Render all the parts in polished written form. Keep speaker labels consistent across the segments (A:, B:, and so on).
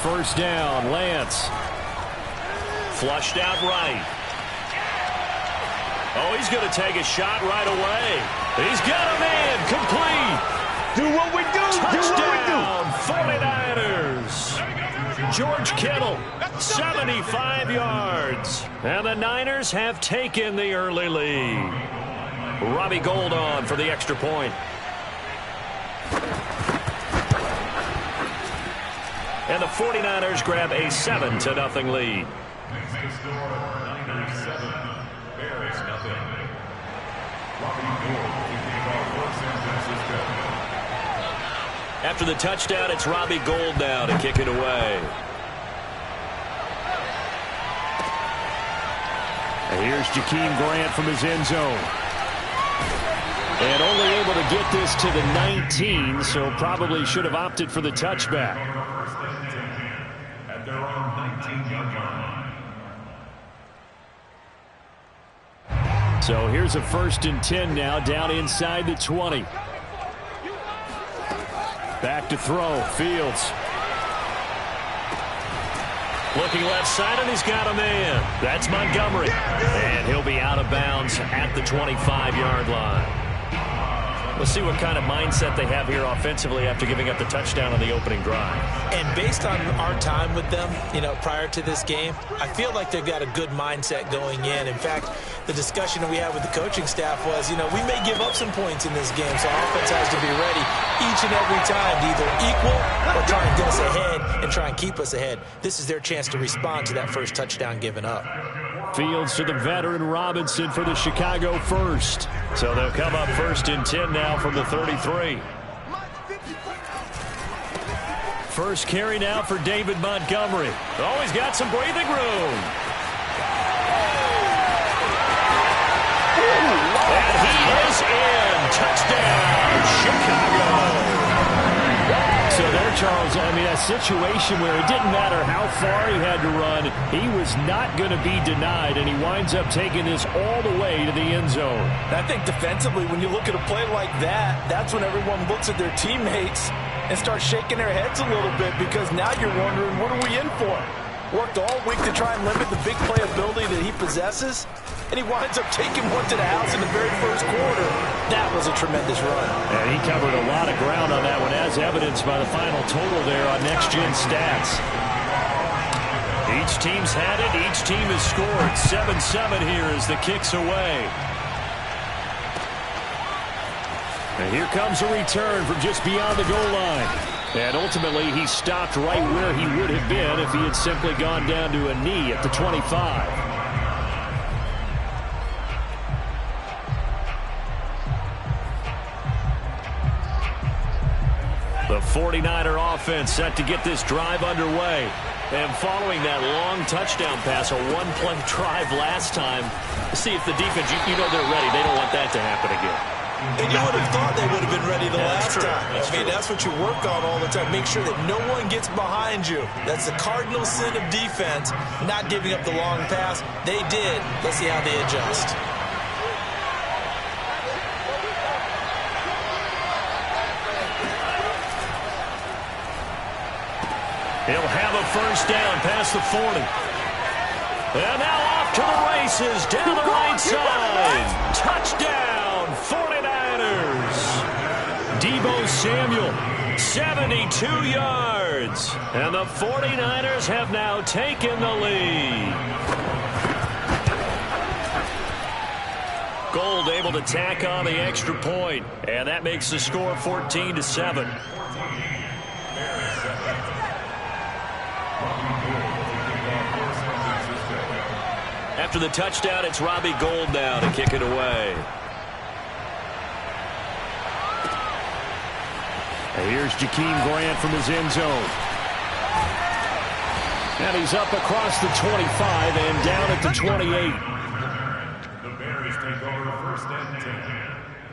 A: first down. Lance.
B: Flushed out right. Oh, he's going to take a shot right away. He's got a man. Complete.
C: Do what we do.
B: Touchdown, 49ers. George Kittle, 75 yards. And the Niners have taken the early lead. Robbie Gould on for the extra point. And the 49ers grab a 7-0 lead. After the touchdown, it's Robbie Gould now to kick it away.
A: And here's Jakeem Grant from his end zone. And only able to get this to the 19, so probably should have opted for the touchback.
D: At their own 19-yard line.
A: So here's a 1st and 10 now, down inside the 20. Back to throw, Fields.
B: Looking left side, and he's got a man. That's Montgomery. And he'll be out of bounds at the 25-yard line. We'll see what kind of mindset they have here offensively after giving up the touchdown on the opening drive.
E: And based on our time with them, prior to this game, I feel like they've got a good mindset going in. In fact, the discussion that we had with the coaching staff was, we may give up some points in this game, so our offense has to be ready each and every time to either equal or try and get us ahead and try and keep us ahead. This is their chance to respond to that first touchdown given up.
A: Fields to the veteran Robinson for the Chicago first.
B: So they'll come up 1st and 10 now from the 33.
A: First carry now for David Montgomery.
B: Oh, he's got some breathing room. And he is in. Touchdown, Chicago.
A: So there, Charles, a situation where it didn't matter how far he had to run, he was not going to be denied, and he winds up taking this all the way to the end zone.
F: I think defensively, when you look at a play like that, that's when everyone looks at their teammates and starts shaking their heads a little bit, because now you're wondering, what are we in for? Worked all week to try and limit the big play ability that he possesses, and he winds up taking one to the house in the very first quarter. That was a tremendous run.
A: And he covered a lot of ground on that one, as evidenced by the final total there on Next Gen Stats.
B: Each team's had it. Each team has scored. 7-7 here as the kick's away.
A: And here comes a return from just beyond the goal line. And ultimately, he stopped right where he would have been if he had simply gone down to a knee at the 25.
B: The 49er offense set to get this drive underway. And following that long touchdown pass, a one-play drive last time, see if the defense, they're ready. They don't want that to happen again.
E: And you would have thought they would have been ready the last time. That's what you work on all the time. Make sure that no one gets behind you. That's the cardinal sin of defense, not giving up the long pass. They did. Let's see how they adjust.
B: He'll have a first down past the 40. And now off to the races down the right side. Touchdown, 49ers. Deebo Samuel, 72 yards. And the 49ers have now taken the lead. Gould able to tack on the extra point. And that makes the score 14-7. After the touchdown, it's Robbie Gould now to kick it away.
A: And here's Jakeem Grant from his end zone. And he's up across the 25 and down at the 28.
D: The Bears take over 1st and 10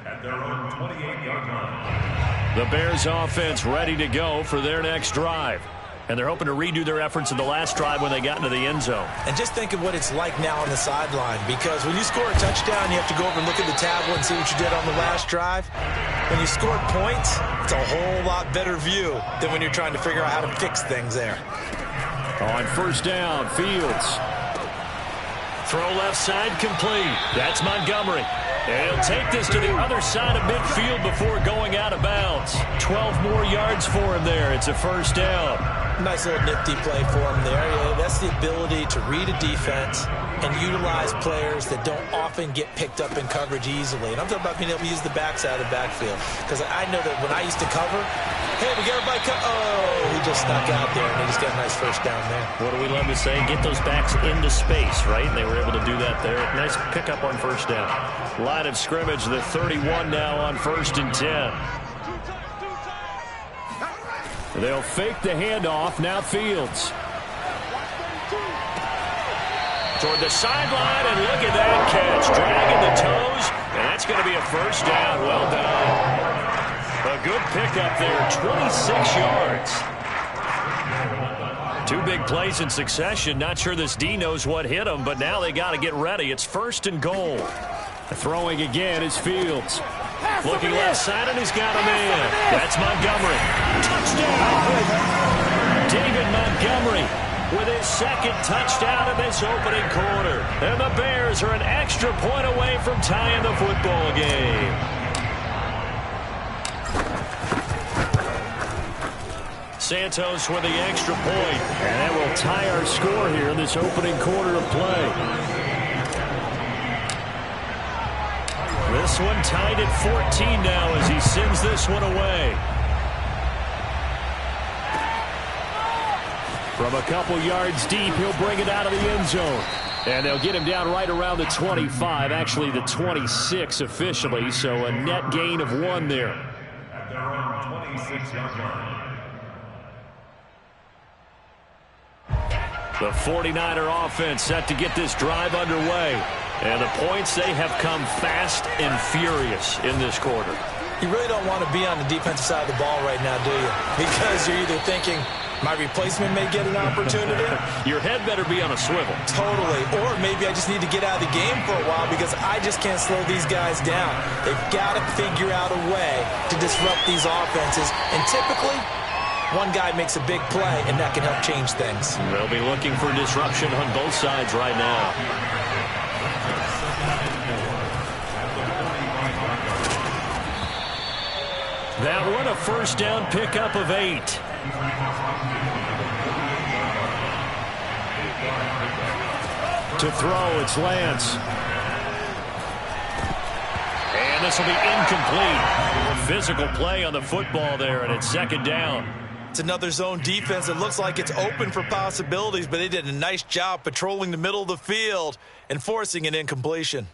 D: at their own 28-yard line.
B: The Bears offense ready to go for their next drive. And they're hoping to redo their efforts in the last drive when they got into the end zone.
E: And just think of what it's like now on the sideline, because when you score a touchdown, you have to go over and look at the tablet and see what you did on the last drive. When you scored points, it's a whole lot better view than when you're trying to figure out how to fix things there.
A: On first down, Fields.
B: Throw left side complete. That's Montgomery. And he'll take this to the other side of midfield before going out of bounds. 12 more yards for him there. It's a first down.
E: Nice little nifty play for him there. Yeah, that's the ability to read a defense and utilize players that don't often get picked up in coverage easily. And I'm talking about being able to use the backside of the backfield. Because I know that when I used to cover, hey, we got everybody he just snuck out there, and they just got a nice first down there.
B: What do we love to say? Get those backs into space, right? And they were able to do that there. Nice pickup on first down.
A: Line of scrimmage, the 31 now on 1st and 10. They'll fake the handoff. Now Fields.
B: Toward the sideline, and look at that catch. Dragging the toes, and that's going to be a first down. Well done. A good pickup there, 26 yards. Two big plays in succession. Not sure this D knows what hit him, but now they got to get ready. It's 1st and goal.
A: Throwing again is Fields.
B: Looking left side, and he's got a man. That's Montgomery. Touchdown! David Montgomery with his second touchdown in this opening quarter. And the Bears are an extra point away from tying the football game. Santos with the extra point.
A: And that will tie our score here in this opening quarter of play.
B: This one tied at 14 now as he sends this one away.
A: From a couple yards deep, he'll bring it out of the end zone. And they'll get him down right around the 25, actually the 26 officially, so a net gain of 1 there.
D: At their own 26-yard line.
B: The 49er offense set to get this drive underway. And the points, they have come fast and furious in this quarter.
E: You really don't want to be on the defensive side of the ball right now, do you? Because you're either thinking, my replacement may get an opportunity.
B: Your head better be on a swivel.
E: Totally. Or maybe I just need to get out of the game for a while because I just can't slow these guys down. They've got to figure out a way to disrupt these offenses. And typically, one guy makes a big play, and that can help change things.
B: They'll be looking for disruption on both sides right now. That one a first down pickup of 8.
A: To throw, it's Lance.
B: And this will be incomplete. Physical play on the football there, and it's 2nd down.
E: It's another zone defense. It looks like it's open for possibilities, but they did a nice job patrolling the middle of the field and forcing an incompletion.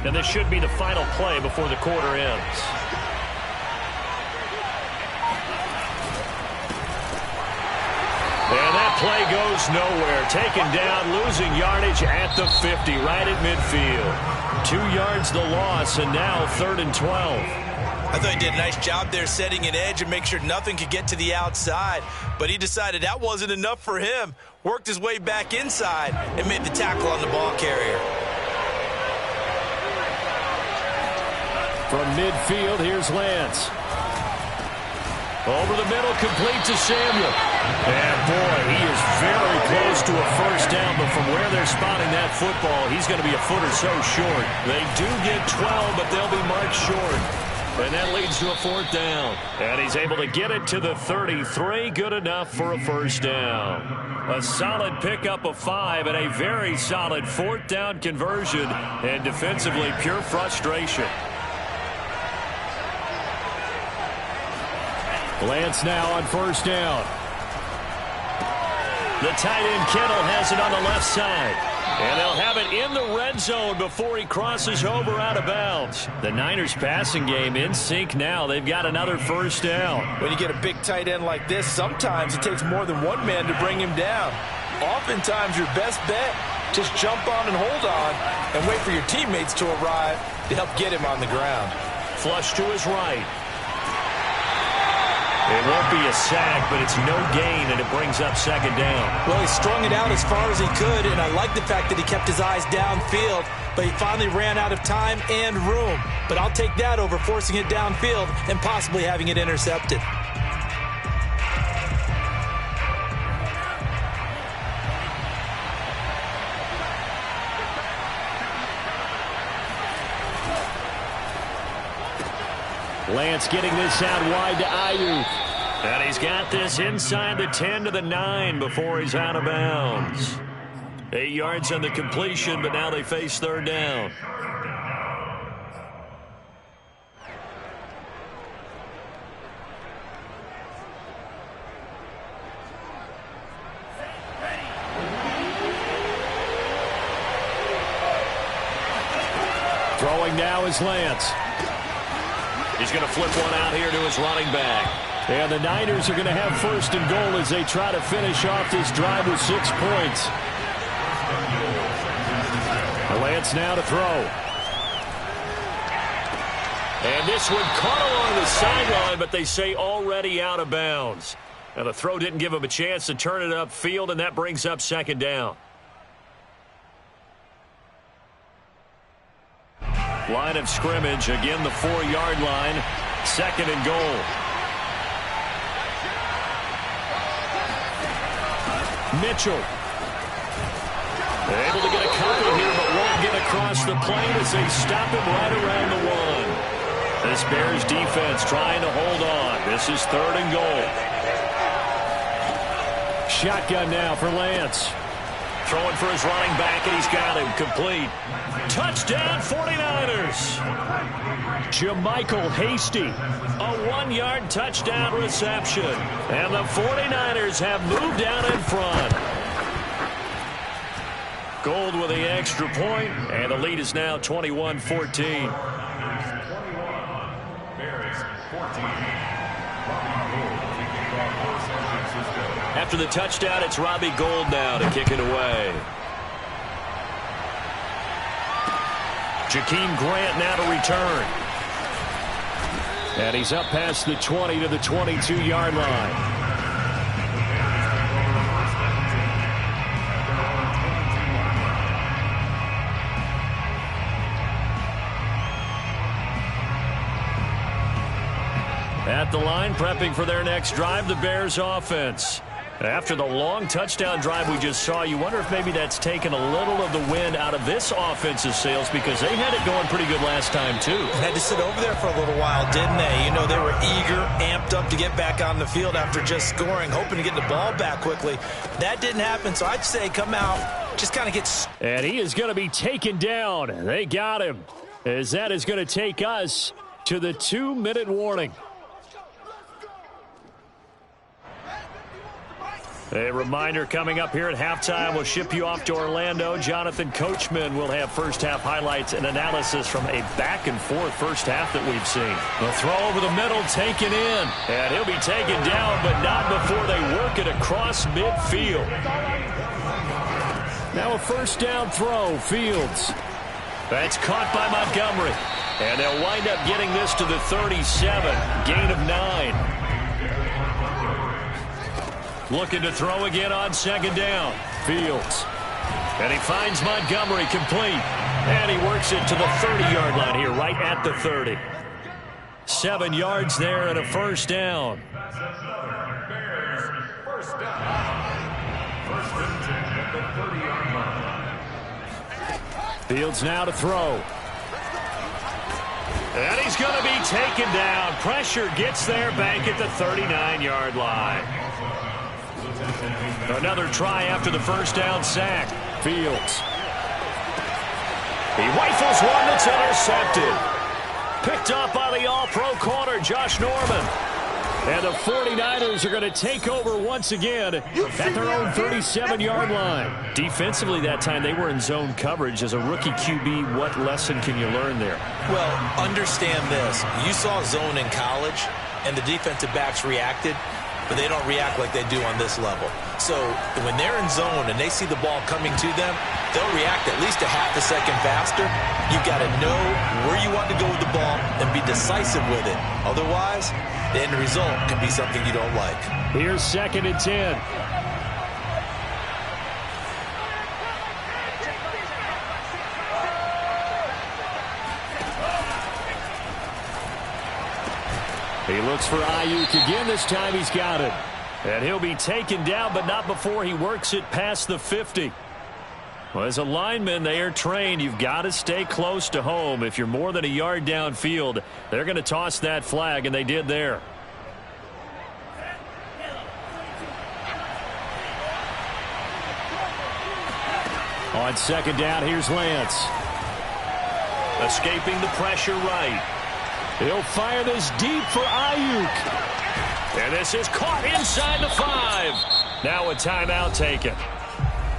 B: And this should be the final play before the quarter ends. And that play goes nowhere. Taken down, losing yardage at the 50, right at midfield. 2 yards the loss, and now 3rd and 12.
E: I thought he did a nice job there setting an edge and make sure nothing could get to the outside. But he decided that wasn't enough for him. Worked his way back inside and made the tackle on the ball carrier.
A: From midfield, here's Lance.
B: Over the middle, complete to Samuel. And boy, he is very close to a first down, but from where they're spotting that football, he's going to be a foot or so short. They do get 12, but they'll be marked short. And that leads to a 4th down. And he's able to get it to the 33. Good enough for a first down. A solid pickup of 5 and a very solid 4th down conversion. And defensively, pure frustration.
A: Lance now on first down.
B: The tight end Kittle has it on the left side. And they'll have it in the red zone before he crosses over out of bounds. The Niners passing game in sync now. They've got another first down.
F: When you get a big tight end like this, sometimes it takes more than one man to bring him down. Oftentimes your best bet, just jump on and hold on and wait for your teammates to arrive to help get him on the ground.
B: Flush to his right. It won't be a sack, but it's no gain, and it brings up second down.
E: Well, he strung it out as far as he could, and I like the fact that he kept his eyes downfield, but he finally ran out of time and room. But I'll take that over forcing it downfield and possibly having it intercepted.
A: Lance getting this out wide to Aiyuk.
B: And he's got this inside the 10 to the 9 before he's out of bounds. 8 yards on the completion, but now they face third down.
A: Throwing now is Lance.
B: He's going to flip one out here to his running back.
A: And the Niners are going to have first and goal as they try to finish off this drive with 6 points. Lance now to throw.
B: And this one caught along the sideline, but they say already out of bounds. Now the throw didn't give him a chance to turn it upfield, and that brings up second down. Line of scrimmage, again the 4-yard line, second and goal.
A: Mitchell.
B: Able to get a couple here, but won't get across the plane as they stop him right around the 1. This Bears defense trying to hold on. This is third and goal.
A: Shotgun now for Lance.
B: Throwing for his running back, and he's got him complete. Touchdown, 49ers.
A: JaMycal Hasty.
B: A 1-yard touchdown reception. And the 49ers have moved down in front. Gold with the extra point, and the lead is now 21-14. After the touchdown, it's Robbie Gould now to kick it away.
A: Jakeem Grant now to return. And he's up past the 20 to the 22-yard line. At the line, prepping for their next drive, the Bears offense. After the long touchdown drive we just saw, you wonder if maybe that's taken a little of the wind out of this offensive sails, because they had it going pretty good last time, too.
E: Had to sit over there for a little while, didn't they? You know, they were eager, amped up to get back on the field after just scoring, hoping to get the ball back quickly. That didn't happen, so I'd say come out, just kind of get...
A: And he is going to be taken down. They got him, as that is going to take us to the 2-minute warning. A reminder coming up here at halftime. We'll ship you off to Orlando. Jonathan Coachman will have first-half highlights and analysis from a back-and-forth first half that we've seen. The throw over the middle, taken in. And he'll be taken down, but not before they work it across midfield. Now a first-down throw, Fields. That's caught by Montgomery. And they'll wind up getting this to the 37. Gain of 9. Looking to throw again on second down. Fields. And he finds Montgomery complete. And he works it to the 30-yard line here, right at the 30. 7 yards there and a first down. Fields now to throw. And he's going to be taken down. Pressure gets there back at the 39-yard line. Another try after the first down sack. Fields. He rifles one that's intercepted. Picked up by the all-pro corner, Josh Norman. And the 49ers are going to take over once again at their own 37-yard line. Defensively that time, they were in zone coverage. As a rookie QB, what lesson can you learn there?
E: Well, understand this. You saw zone in college, and the defensive backs reacted. but they don't react like they do on this level. So when they're in zone and they see the ball coming to them, they'll react at least a half a second faster. You've got to know where you want to go with the ball and be decisive with it. Otherwise, the end result can be something you don't like.
A: Here's 2nd and 10. He looks for Ayuk again. This time he's got it. And he'll be taken down, but not before he works it past the 50. Well, as a lineman, they are trained. You've got to stay close to home. If you're more than a yard downfield, they're going to toss that flag, and they did there. On 2nd down, here's Lance. Escaping the pressure right. He'll fire this deep for Ayuk. And this is caught inside the 5. Now a timeout taken.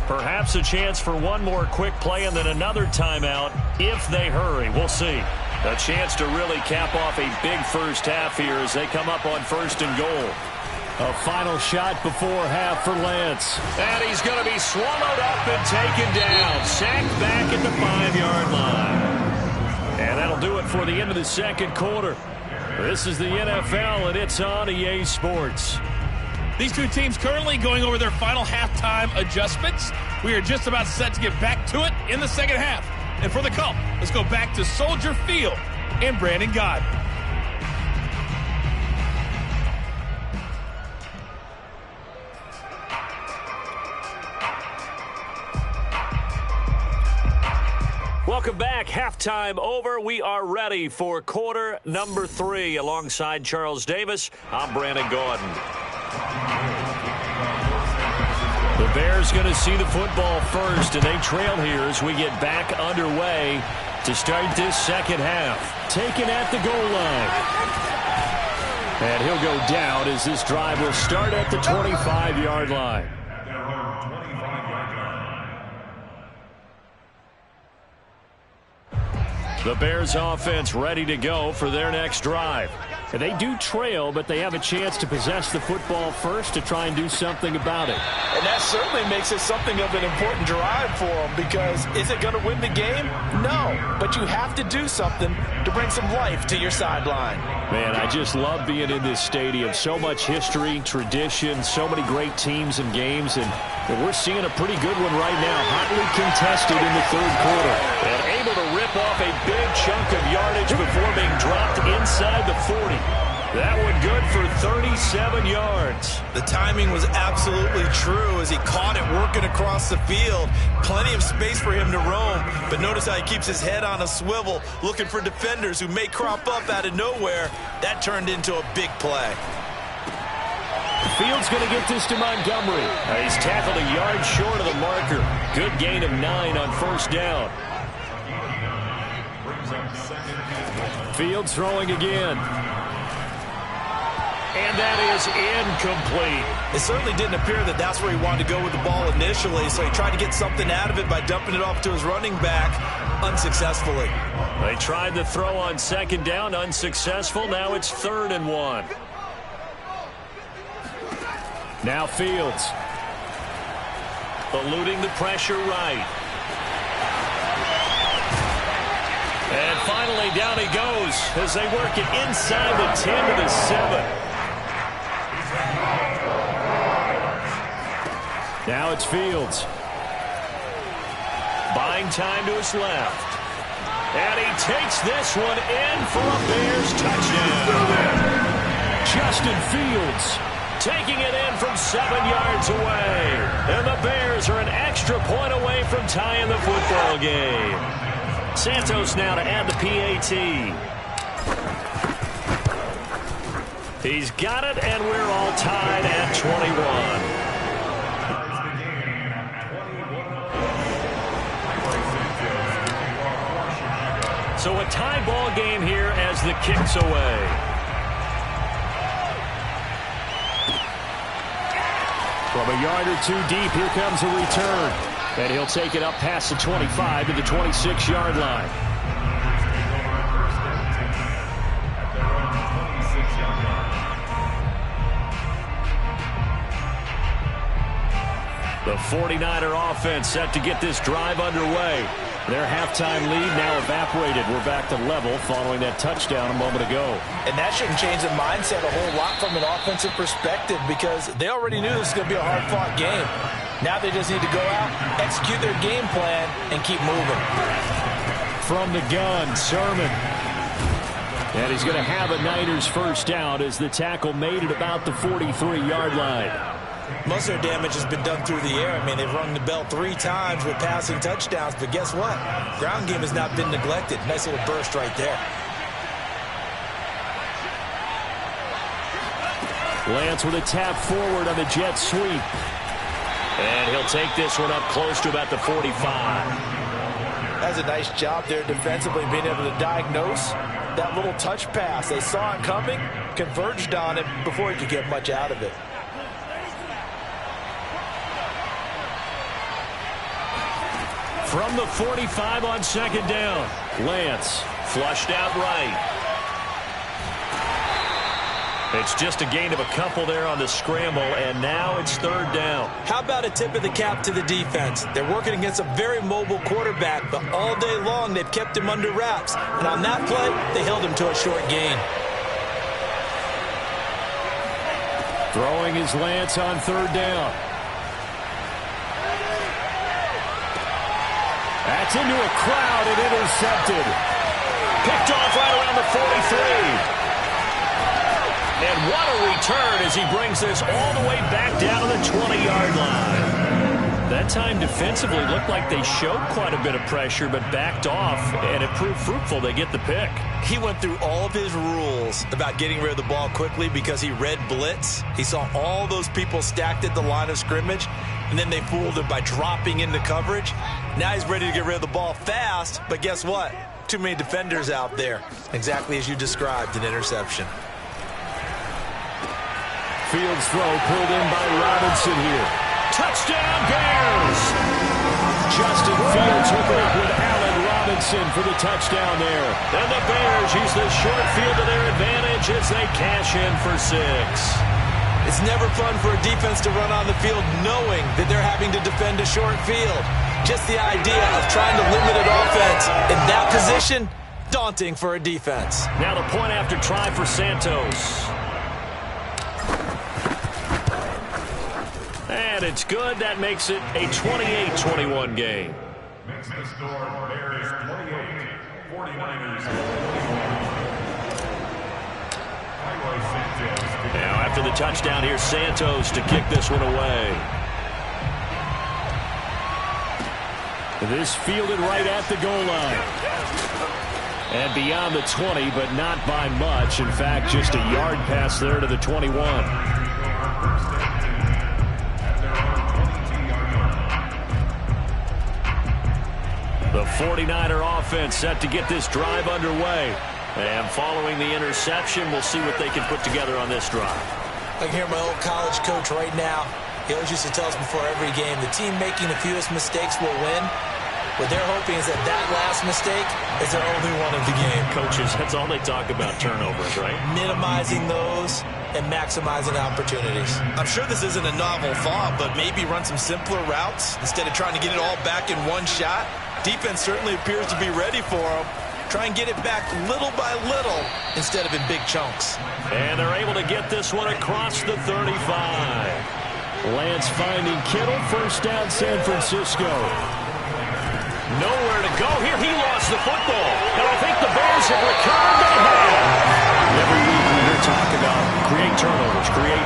A: Perhaps a chance for one more quick play and then another timeout if they hurry. We'll see. A chance to really cap off a big first half here as they come up on 1st and goal. A final shot before half for Lance. And he's going to be swallowed up and taken down. Sacked back at the 5-yard line. And that'll do it for the end of the 2nd quarter. This is the NFL, and it's on EA Sports.
C: These two teams currently going over their final halftime adjustments. We are just about set to get back to it in the 2nd half. And for the call, let's go back to Soldier Field and Brandon Gaudin.
A: Welcome back. Halftime over. We are ready for quarter number 3. Alongside Charles Davis, I'm Brandon Gaudin. The Bears going to see the football first, and they trail here as we get back underway to start this 2nd half. Taken at the goal line. And he'll go down as this drive will start at the 25-yard line. The Bears offense ready to go for their next drive. And they do trail, but they have a chance to possess the football first to try and do something about it.
F: And that certainly makes it something of an important drive for them, because is it going to win the game? No, but you have to do something to bring some life to your sideline.
A: Man, I just love being in this stadium. So much history, tradition, so many great teams and games, and we're seeing a pretty good one right now. Hotly contested in the 3rd quarter. And able to rip off a big chunk of yardage before being dropped inside the 40. That one good for 37 yards.
E: The timing was absolutely true as he caught it working across the field. Plenty of space for him to roam, but notice how he keeps his head on a swivel looking for defenders who may crop up out of nowhere. That turned into a big play.
A: Fields going to get this to Montgomery. He's tackled a yard short of the marker. Good gain of 9 on 1st down. Fields throwing again. And that is incomplete.
E: It certainly didn't appear that that's where he wanted to go with the ball initially, so he tried to get something out of it by dumping it off to his running back unsuccessfully.
A: They tried to throw on 2nd down, unsuccessful. Now it's 3rd and 1. Now Fields. Eluding the pressure right. And finally down he goes as they work it inside the 10 to the 7. Now it's Fields. Buying time to his left. And he takes this one in for a Bears touchdown. Justin Fields taking it in from 7 yards away. And the Bears are an extra point away from tying the football game. Santos now to add the PAT. He's got it, and we're all tied at 21. So a tie ball game here as the kick's away. From a yard or 2 deep, here comes a return. And he'll take it up past the 25 to the 26-yard line. The 49er offense set to get this drive underway. Their halftime lead now evaporated. We're back to level following that touchdown a moment ago.
F: And that shouldn't change the mindset a whole lot from an offensive perspective because they already knew this was going to be a hard-fought game. Now they just need to go out, execute their game plan, and keep moving.
A: From the gun, Sermon. And he's going to have a Niners first down as the tackle made at about the 43-yard line.
E: Most of their damage has been done through the air. I mean, they've rung the bell 3 times with passing touchdowns, but guess what? Ground game has not been neglected. Nice little burst right there.
A: Lance with a tap forward on the jet sweep. And he'll take this one up close to about the 45.
F: That's a nice job there defensively, being able to diagnose that little touch pass. They saw it coming, converged on it before he could get much out of it.
A: From the 45 on second down, Lance flushed out right. It's just a gain of a couple there on the scramble, and now it's third down.
E: How about a tip of the cap to the defense? They're working against a very mobile quarterback, but all day long they've kept him under wraps. And on that play, they held him to a short gain.
A: Throwing is Lance on third down. That's into a crowd and intercepted. Picked off right around the 43. And what a return as he brings this all the way back down to the 20-yard line. That time defensively looked like they showed quite a bit of pressure but backed off, and it proved fruitful. They get the pick.
E: He went through all of his rules about getting rid of the ball quickly because he read blitz. He saw all those people stacked at the line of scrimmage, and then they fooled him by dropping into coverage. Now he's ready to get rid of the ball fast, but guess what? Too many defenders out there. Exactly as you described, an interception.
A: Fields throw pulled in by Robinson here. Touchdown Bears! Justin Fields hooking up with Allen Robinson for the touchdown there. And the Bears use the short field to their advantage as they cash in for 6.
E: It's never fun for a defense to run on the field knowing that they're having to defend a short field. Just the idea of trying to limit an offense in that position, daunting for a defense.
A: Now the point after try for Santos. And it's good. That makes it a 28-21 game.
D: Makes the score Bears 28, 49ers.
A: Now after the touchdown, here's Santos to kick this one away. This fielded right at the goal line. And beyond the 20, but not by much. In fact, just a yard pass there to the 21. The 49er offense set to get this drive underway. And following the interception, we'll see what they can put together on this drive.
E: I can hear my old college coach right now. He always used to tell us before every game, the team making the fewest mistakes will win. What they're hoping is that last mistake is their only one of the game.
A: Coaches, that's all they talk about, turnovers, right?
E: Minimizing those and maximizing opportunities.
G: I'm sure this isn't a novel thought, but maybe run some simpler routes instead of trying to get it all back in one shot. Defense certainly appears to be ready for them. Try and get it back little by little instead of in big chunks.
A: And they're able to get this one across the 35. Lance finding Kittle, first down San Francisco. Nowhere to go here. He lost the football. And I think the Bears have recovered. They have. Every week we hear talk about create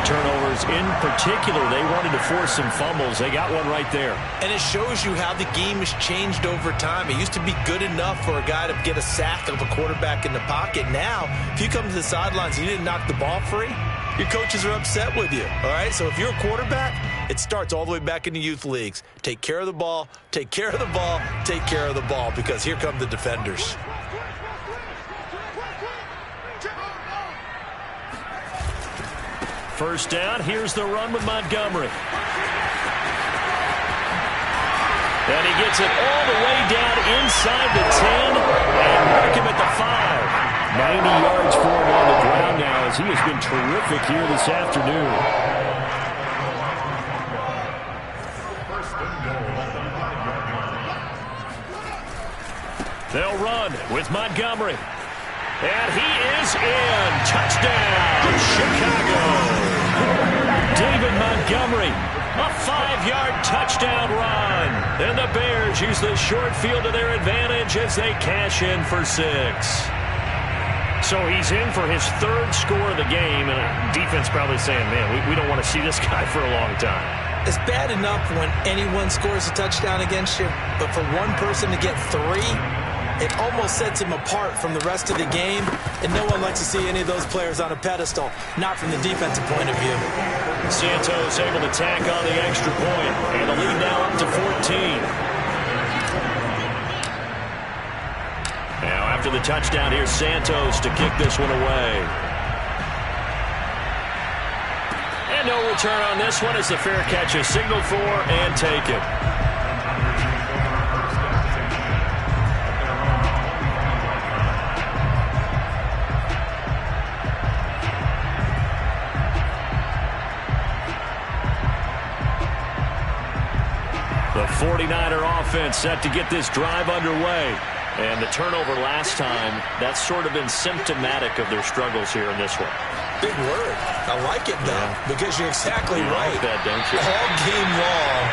A: turnovers. In particular, they wanted to force some fumbles. They got one right there.
E: And it shows you how the game has changed over time. It used to be good enough for a guy to get a sack of a quarterback in the pocket. Now, if you come to the sidelines and you didn't knock the ball free, your coaches are upset with you. All right? So if you're a quarterback, it starts all the way back in the youth leagues. Take care of the ball, take care of the ball, take care of the ball, because here come the defenders.
A: First down, here's the run with Montgomery. And he gets it all the way down inside the 10 and mark him at the 5. 90 yards for him on the ground now as he has been terrific here this afternoon. run with Montgomery. And he is in. Touchdown, Chicago. David Montgomery, a 5-yard touchdown run. And the Bears use the short field to their advantage as they cash in for 6. So he's in for his 3rd score of the game, and defense probably saying, man, we don't want to see this guy for a long time.
E: It's bad enough when anyone scores a touchdown against you, but for one person to get 3, it almost sets him apart from the rest of the game, and no one likes to see any of those players on a pedestal, not from the defensive point of view.
A: Santos able to tack on the extra point, and the lead now up to 14. Now after the touchdown, here's Santos to kick this one away. And no return on this one as the fair catch is signaled for and taken. The 49er offense set to get this drive underway. And the turnover last time, that's sort of been symptomatic of their struggles here in this one.
E: Big word. I like it, though, because you're exactly right.
A: Like that, don't you?
E: All game long,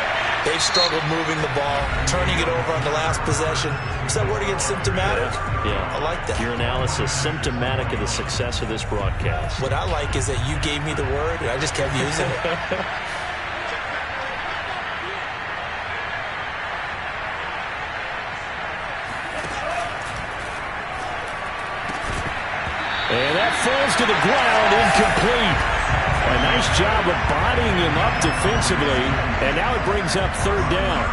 E: they've struggled moving the ball, turning it over on the last possession. Is that word again, symptomatic?
A: Yeah.
E: I like that.
A: Your analysis, symptomatic of the success of this broadcast.
E: What I like is that you gave me the word, and I just kept using it.
A: And that falls to the ground, incomplete. A nice job of bodying him up defensively, and now it brings up 3rd down.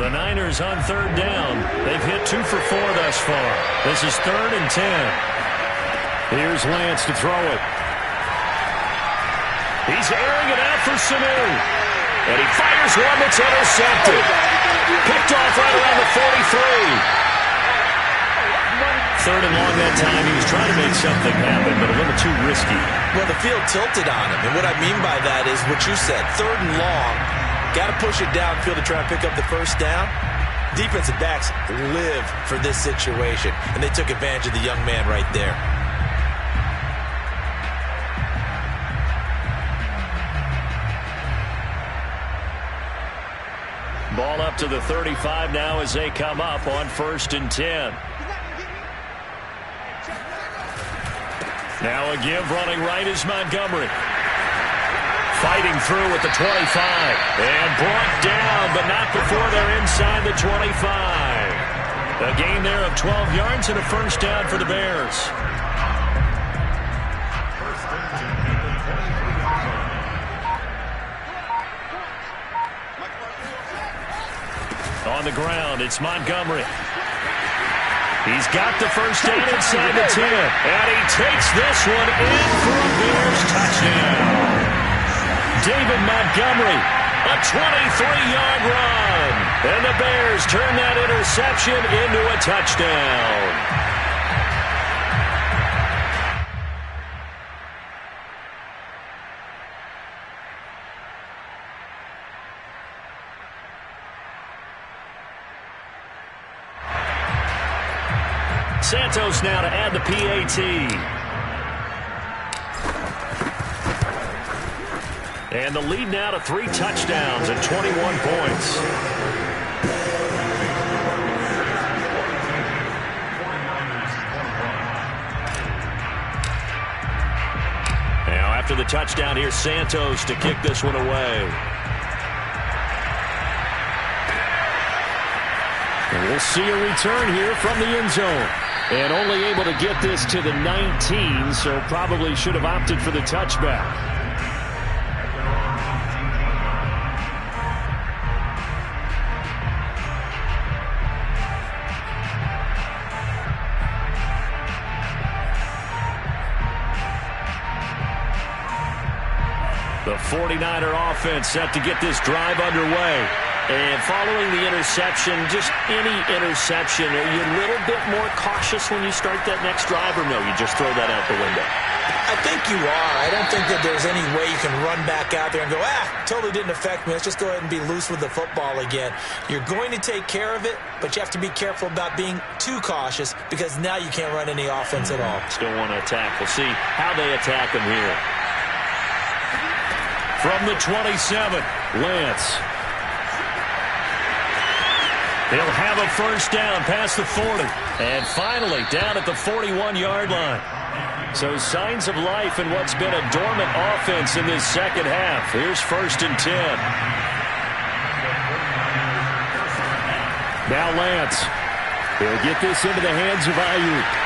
A: The Niners on 3rd down. They've hit 2 for 4 thus far. This is 3rd and 10. Here's Lance to throw it. He's airing it out for Sanu. And he fires one that's intercepted. Picked off right around the 43. 3rd and long that time. He was trying to make something happen, but a little too risky.
E: Well, the field tilted on him. And what I mean by that is what you said. 3rd and long. Got to push it downfield to try and pick up the 1st down. Defensive backs live for this situation. And they took advantage of the young man right there.
A: Ball up to the 35 now as they come up on 1st and 10. Now a give running right is Montgomery. Fighting through at the 25. And brought down, but not before they're inside the 25. A gain there of 12 yards and a 1st down for the Bears. On the ground, it's Montgomery. He's got the 1st down inside the 10. And he takes this one in for a Bears touchdown. David Montgomery, a 23-yard run. And the Bears turn that interception into a touchdown. Santos now to add the PAT. And the lead now to 3 touchdowns and 21 points. Now after the touchdown, here's Santos to kick this one away. And we'll see a return here from the end zone. And only able to get this to the 19, so probably should have opted for the touchback. The 49er offense set to get this drive underway. And following the interception, just any interception, are you a little bit more cautious when you start that next drive, or no, you just throw that out the window?
E: I think you are. I don't think that there's any way you can run back out there and go, totally didn't affect me. Let's just go ahead and be loose with the football again. You're going to take care of it, but you have to be careful about being too cautious because now you can't run any offense at all.
A: Still want to attack. We'll see how they attack him here. From the 27, Lance. He'll have a first down past the 40. And finally down at the 41-yard line. So signs of life in what's been a dormant offense in this second half. Here's 1st and 10. Now Lance. He'll get this into the hands of Ayuk.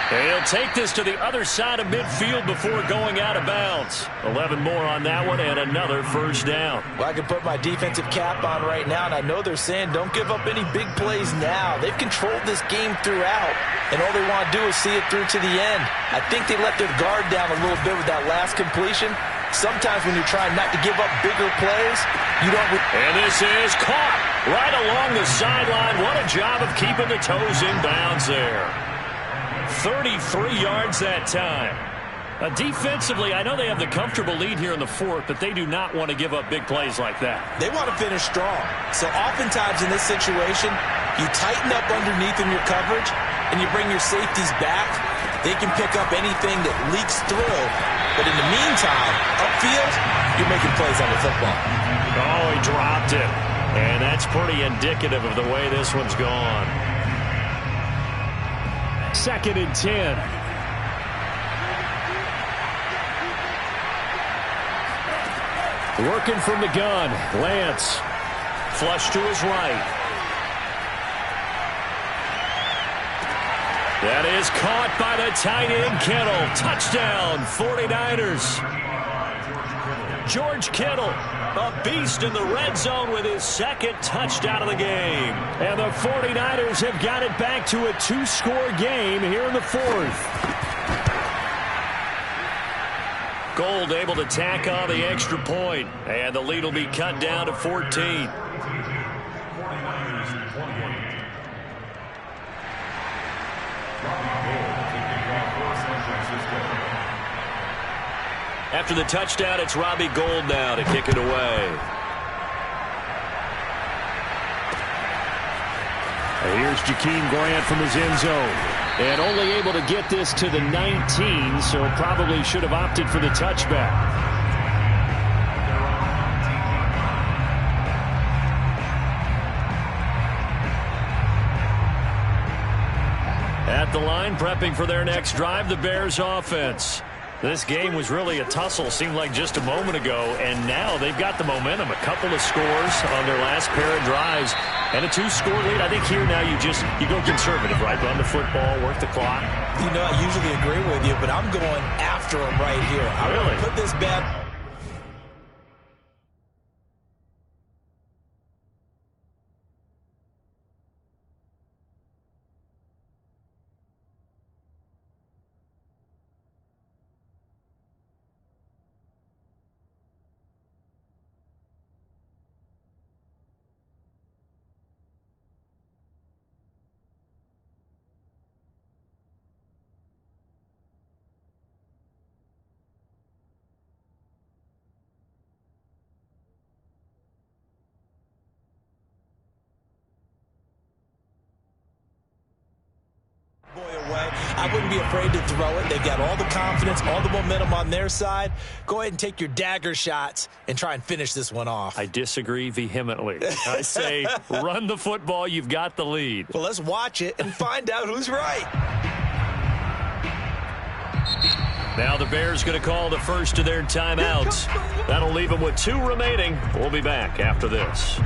A: He'll take this to the other side of midfield before going out of bounds. 11 more on that one and another first down.
E: Well, I can put my defensive cap on right now, and I know they're saying don't give up any big plays now. They've controlled this game throughout, and all they want to do is see it through to the end. I think they let their guard down a little bit with that last completion. Sometimes when you're trying not to give up bigger plays, you don't...
A: And this is caught right along the sideline. What a job of keeping the toes in bounds there. 33 yards that time. Defensively, I know they have the comfortable lead here in the 4th, but they do not want to give up big plays like that.
E: They want to finish strong. So oftentimes in this situation, you tighten up underneath in your coverage, and you bring your safeties back. They can pick up anything that leaks through. But in the meantime, upfield, you're making plays on the football.
A: Oh, he dropped it. And that's pretty indicative of the way this one's gone. 2nd and 10. Working from the gun. Lance. Flush to his right. That is caught by the tight end Kittle. Touchdown, 49ers. George Kittle, a beast in the red zone with his 2nd touchdown of the game. And the 49ers have got it back to a 2-score game here in the 4th. Gold able to tack on the extra point, and the lead will be cut down to 14. After the touchdown, it's Robbie Gould now to kick it away. Here's Jakeem Grant from his end zone. And only able to get this to the 19, so probably should have opted for the touchback. At the line, prepping for their next drive, the Bears offense. This game was really a tussle, seemed like just a moment ago, and now they've got the momentum. A couple of scores on their last pair of drives, and a 2-score lead. I think here now you go conservative, right? Run the football, work the clock.
E: You know, I usually agree with you, but I'm going after him right here. I want to put this bad... I wouldn't be afraid to throw it. They've got all the confidence, all the momentum on their side. Go ahead and take your dagger shots and try and finish this one off.
A: I disagree vehemently. I say run the football. You've got the lead.
E: Well, let's watch it and find out who's right.
A: Now the Bears going to call the first of their timeouts. That'll leave them with 2 remaining. We'll be back after this.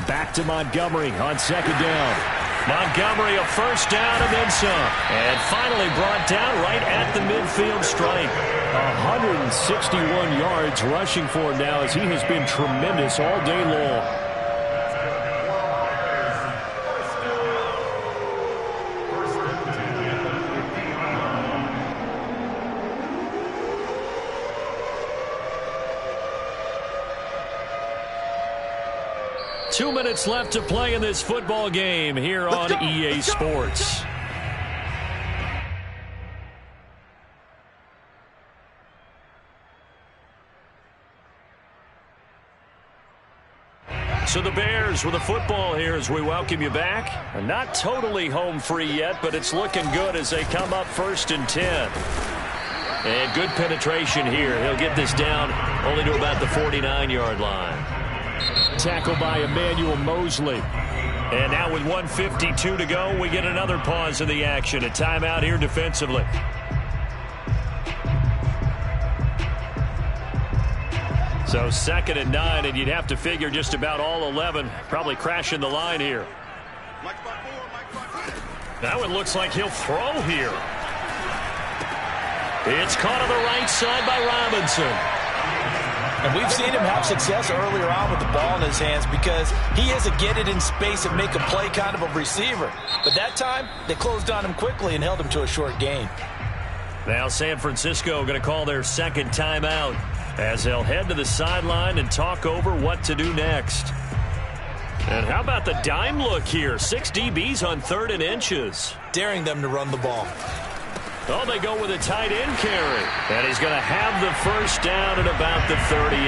A: Back to Montgomery on second down. Montgomery, a first down and then some. And finally brought down right at the midfield stripe. 161 yards rushing for him now as he has been tremendous all day long. Two minutes left to play in this football game here on EA Sports. So the Bears with the football here as we welcome you back. Not totally home free yet, but it's looking good as they come up 1st and 10. And good penetration here. He'll get this down only to about the 49-yard line. Tackled by Emmanuel Mosley. And now with 1:52 to go, we get another pause in the action. A timeout here defensively. So 2nd and 9, and you'd have to figure just about all 11 probably crashing the line here. That one looks like he'll throw here. It's caught on the right side by Robinson.
E: And we've seen him have success earlier on with the ball in his hands because he is a get it in space and make a play kind of a receiver. But that time, they closed on him quickly and held him to a short gain.
A: Now San Francisco going to call their second timeout as they'll head to the sideline and talk over what to do next. And how about the dime look here? 6 DBs on 3rd and inches.
E: Daring them to run the ball.
A: Oh, they go with a tight end carry. And he's going to have the first down at about the 38.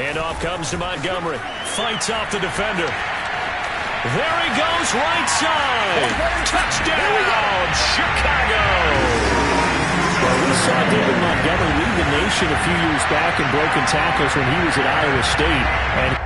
A: And off comes to Montgomery. Fights off the defender. There he goes, right side. Touchdown, Chicago. Well, we saw David Montgomery lead the nation a few years back in broken tackles when he was at Iowa State. And